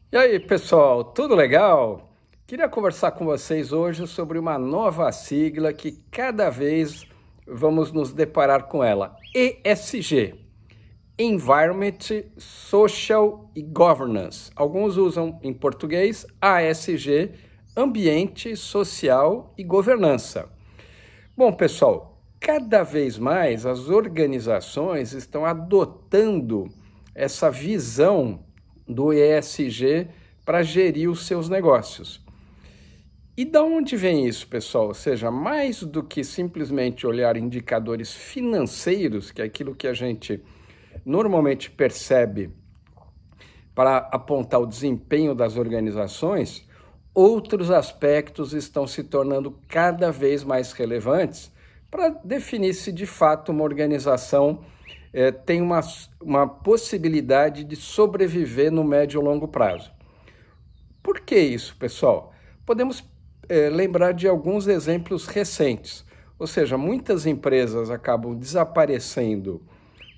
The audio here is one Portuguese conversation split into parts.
E aí, pessoal, tudo legal? Queria conversar com vocês hoje sobre uma nova sigla que cada vez vamos nos deparar com ela, ESG, Environment, Social e Governance. Alguns usam em português ASG, Ambiente, Social e Governança. Bom, pessoal, cada vez mais as organizações estão adotando essa visão do ESG para gerir os seus negócios. E da onde vem isso, pessoal? Ou seja, mais do que simplesmente olhar indicadores financeiros, que é aquilo que a gente normalmente percebe para apontar o desempenho das organizações, outros aspectos estão se tornando cada vez mais relevantes para definir se de fato uma organização tem uma possibilidade de sobreviver no médio e longo prazo. Por que isso, pessoal? Podemos lembrar de alguns exemplos recentes, ou seja, muitas empresas acabam desaparecendo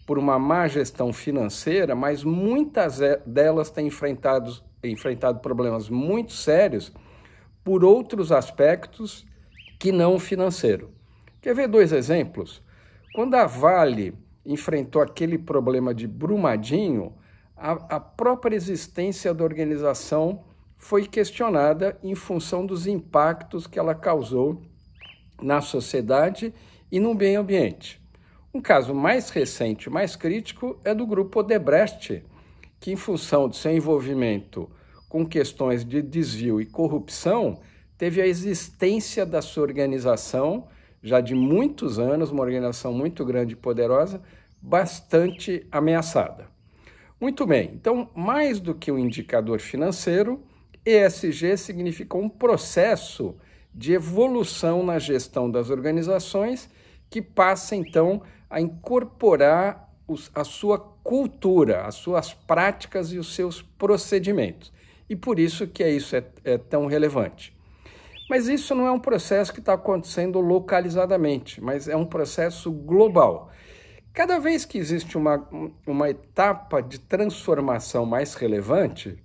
por uma má gestão financeira, mas muitas delas têm enfrentado problemas muito sérios por outros aspectos que não o financeiro. Quer ver dois exemplos? Quando a Vale enfrentou aquele problema de Brumadinho, a própria existência da organização foi questionada em função dos impactos que ela causou na sociedade e no meio ambiente. Um caso mais recente, mais crítico, é do grupo Odebrecht, que em função de seu envolvimento com questões de desvio e corrupção, teve a existência da sua organização, já de muitos anos, uma organização muito grande e poderosa, bastante ameaçada. Muito bem, então, mais do que um indicador financeiro, ESG significa um processo de evolução na gestão das organizações que passa, então, a incorporar a sua cultura, as suas práticas e os seus procedimentos. E por isso que isso é tão relevante. Mas isso não é um processo que está acontecendo localizadamente, mas é um processo global. Cada vez que existe uma etapa de transformação mais relevante,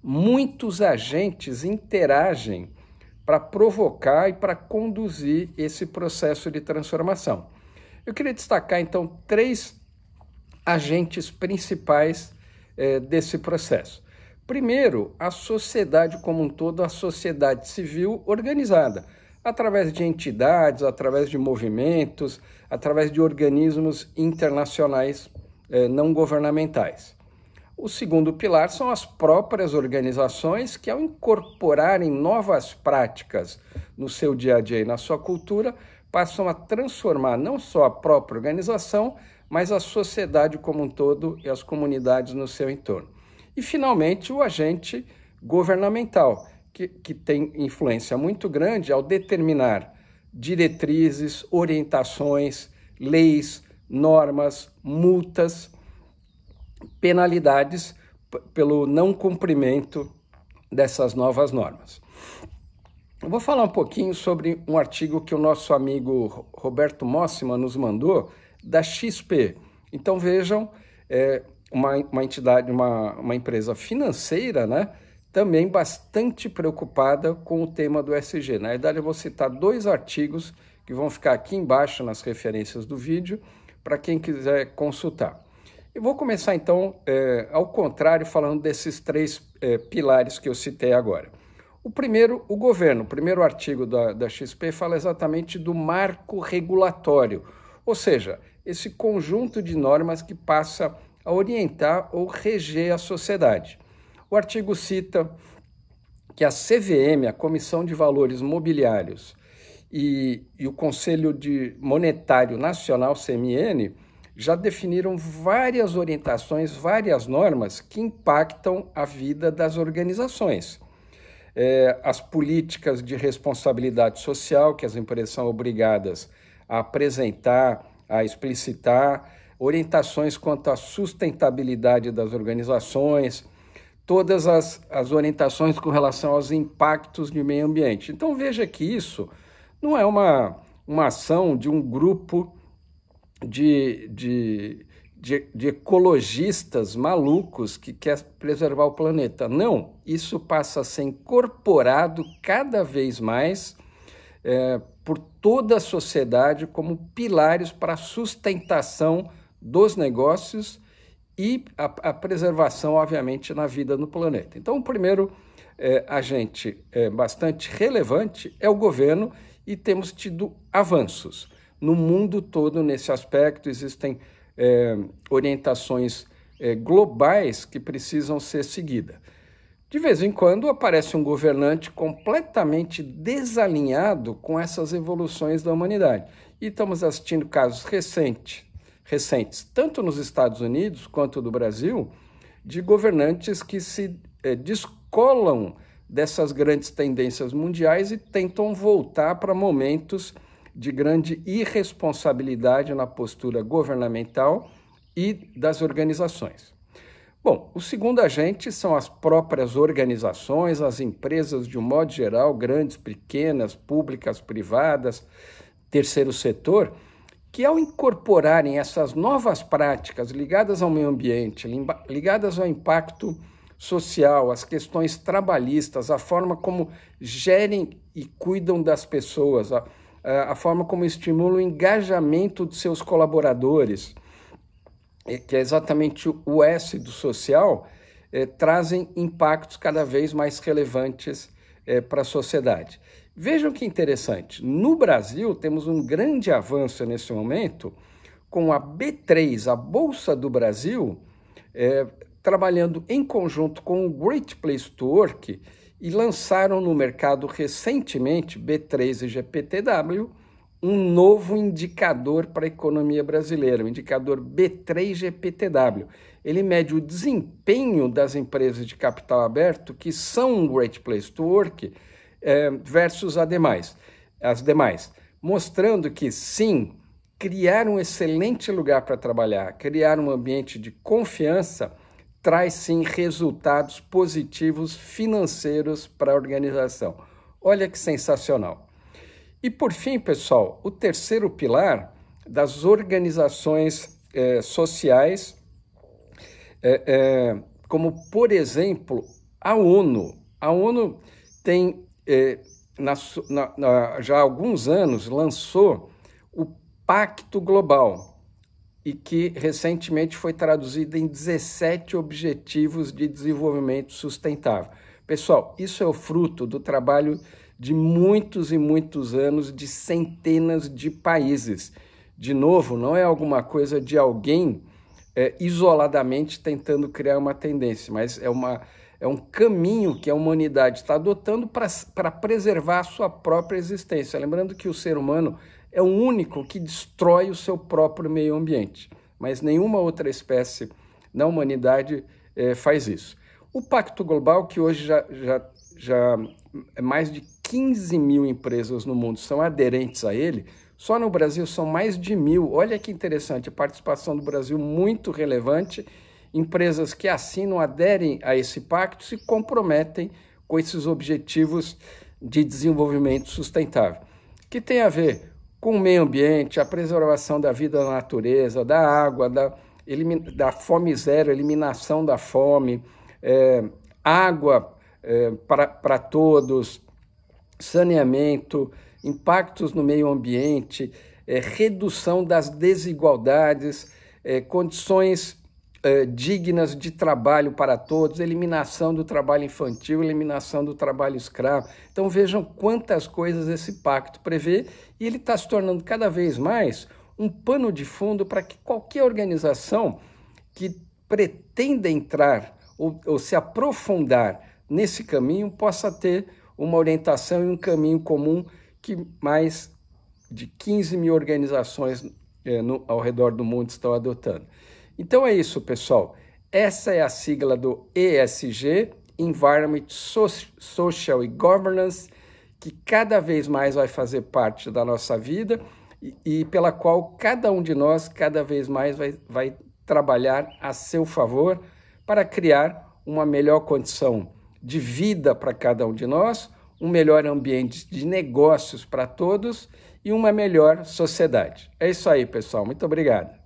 muitos agentes interagem para provocar e para conduzir esse processo de transformação. Eu queria destacar, então, três agentes principais desse processo. Primeiro, a sociedade como um todo, a sociedade civil organizada, através de entidades, através de movimentos, através de organismos internacionais não governamentais. O segundo pilar são as próprias organizações que, ao incorporarem novas práticas no seu dia a dia e na sua cultura, passam a transformar não só a própria organização, mas a sociedade como um todo e as comunidades no seu entorno. E, finalmente, o agente governamental, que tem influência muito grande ao determinar diretrizes, orientações, leis, normas, multas, penalidades pelo não cumprimento dessas novas normas. Eu vou falar um pouquinho sobre um artigo que o nosso amigo Roberto Mossima nos mandou, da XP. Então vejam, uma entidade, uma empresa financeira, né, também bastante preocupada com o tema do ESG. Na verdade, eu vou citar dois artigos que vão ficar aqui embaixo nas referências do vídeo, para quem quiser consultar. Eu vou começar, então, ao contrário, falando desses três pilares que eu citei agora. O primeiro, o governo. O primeiro artigo da XP fala exatamente do marco regulatório, ou seja, esse conjunto de normas que passa a orientar ou reger a sociedade. O artigo cita que a CVM, a Comissão de Valores Mobiliários, e o Conselho Monetário Nacional, CMN, já definiram várias orientações, várias normas que impactam a vida das organizações. As políticas de responsabilidade social que as empresas são obrigadas a apresentar, a explicitar, orientações quanto à sustentabilidade das organizações, todas as orientações com relação aos impactos de meio ambiente. Então veja que isso não é uma ação de um grupo de de ecologistas malucos que querem preservar o planeta. Não, isso passa a ser incorporado cada vez mais por toda a sociedade como pilares para a sustentação dos negócios e a preservação, obviamente, na vida no planeta. Então, o primeiro agente bastante relevante é o governo, e temos tido avanços no mundo todo nesse aspecto. Existem orientações globais que precisam ser seguidas. De vez em quando aparece um governante completamente desalinhado com essas evoluções da humanidade. E estamos assistindo casos recentes, tanto nos Estados Unidos quanto no Brasil, de governantes que se descolam dessas grandes tendências mundiais e tentam voltar para momentos de grande irresponsabilidade na postura governamental e das organizações. Bom, o segundo agente são as próprias organizações, as empresas de um modo geral, grandes, pequenas, públicas, privadas, terceiro setor, que ao incorporarem essas novas práticas ligadas ao meio ambiente, ligadas ao impacto social, as questões trabalhistas, a forma como gerem e cuidam das pessoas, a forma como estimulam o engajamento de seus colaboradores, que é exatamente o S do social, trazem impactos cada vez mais relevantes para a sociedade. Vejam que interessante, no Brasil temos um grande avanço nesse momento com a B3, a Bolsa do Brasil, trabalhando em conjunto com o Great Place to Work, e lançaram no mercado recentemente, B3 e GPTW, um novo indicador para a economia brasileira, o indicador B3GPTW. Ele mede o desempenho das empresas de capital aberto que são um Great Place to Work versus as demais, mostrando que sim, criar um excelente lugar para trabalhar, criar um ambiente de confiança, traz sim resultados positivos financeiros para a organização. Olha que sensacional. E por fim, pessoal, o terceiro pilar das organizações sociais, como por exemplo a ONU. A ONU tem, já há alguns anos, lançou o Pacto Global, e que recentemente foi traduzido em 17 Objetivos de Desenvolvimento Sustentável. Pessoal, isso é o fruto do trabalho de muitos e muitos anos de centenas de países. De novo, não é alguma coisa de alguém isoladamente tentando criar uma tendência, mas é um caminho que a humanidade está adotando para preservar a sua própria existência. Lembrando que o ser humano é o único que destrói o seu próprio meio ambiente, mas nenhuma outra espécie na humanidade faz isso. O Pacto Global, que hoje já mais de 15 mil empresas no mundo são aderentes a ele, só no Brasil são mais de 1.000. Olha que interessante, a participação do Brasil muito relevante. Empresas que assinam, aderem a esse pacto, se comprometem com esses objetivos de desenvolvimento sustentável, que tem a ver com o meio ambiente, a preservação da vida na natureza, da água, da fome zero, eliminação da fome, água para todos, saneamento, impactos no meio ambiente, redução das desigualdades, condições dignas de trabalho para todos, eliminação do trabalho infantil, eliminação do trabalho escravo. Então vejam quantas coisas esse pacto prevê, e ele está se tornando cada vez mais um pano de fundo para que qualquer organização que pretenda entrar ou se aprofundar nesse caminho possa ter uma orientação e um caminho comum que mais de 15 mil organizações ao redor do mundo estão adotando. Então é isso, pessoal. Essa é a sigla do ESG, Environment, Social e Governance, que cada vez mais vai fazer parte da nossa vida e pela qual cada um de nós cada vez mais vai trabalhar a seu favor para criar uma melhor condição de vida para cada um de nós, um melhor ambiente de negócios para todos e uma melhor sociedade. É isso aí, pessoal. Muito obrigado.